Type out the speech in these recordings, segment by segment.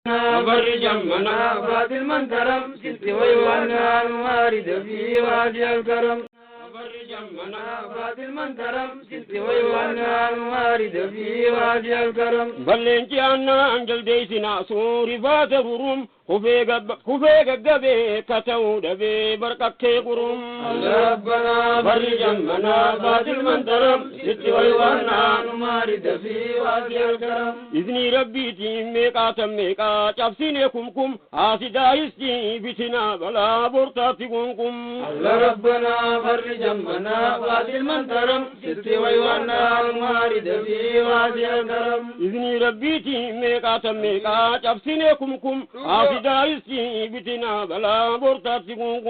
فرج همنا باطل من كرم ست ويوانا المارد في وادي الكرم فرج همنا باطل من كرم ست ويوانا المارد في وادي الكرم بلنتي أنا أنجل ديسنا سوري فاتبرم كفيق الجبي كتود بي بركك قرم ربنا فرج همنا باطل من كرم ست ويوانا المارد في وادي الكرم إذني ربي تيميكا تميكا تفسينكم آسدايستي بتنا بلا برتاتكم ربنا فرج همنا باطل من كرم ست ويوانا المارد في وادي الكرم إذني ربي تيميكا تميكا تفسينكم آسدايستي بتنا بلا برتاتكم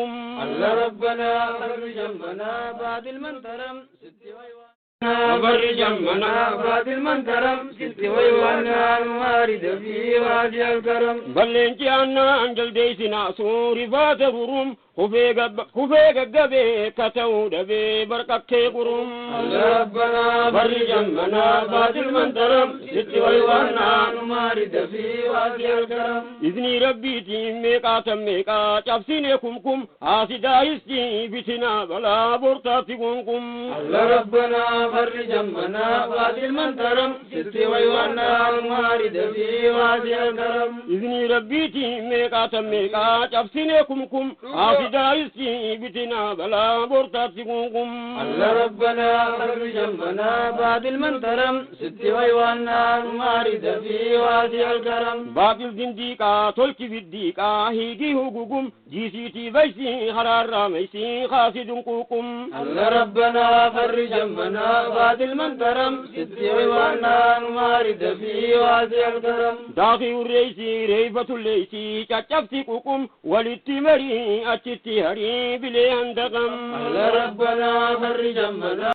ربنا فرج همنا باطل من كرم ست ويوانا فرج همنا باطل من كرم ست ويوانا المارد في وادي الكرم بلنتي أنا أنجل ديسنا سوري فاتبرم كفيق الجبي كتود بي بركك قرم ربنا فرج همنا باطل من كرم ست ويوانا المارد في وادي الكرم إذني ربي تيميكا تميكا تفسينكم آسدايستي بتنا بلا برتاتكم ربنا فرج همنا باطل من كرم ست ويوانا المارد في وادي الكرم إذني ربي تيميكا تميكا تفسينكم آسدايستي بتنا بلا برتاتكم ربنا فرج همنا باطل من كرم ست ويوانا المارد في وادي الكرم باطل زنديقا تلك بالديقا هيجي هقوقم جيسيتي فيسي حرار ميسي خاسد قوقم ربنا فرج همنا باطل من كرم ست ويوانا المارد في وادي الكرم داخي الريسي ريفة الليسي تشفتي قوقم وللتمري أتشتي هري بلي عندكم ربنا فرج همنا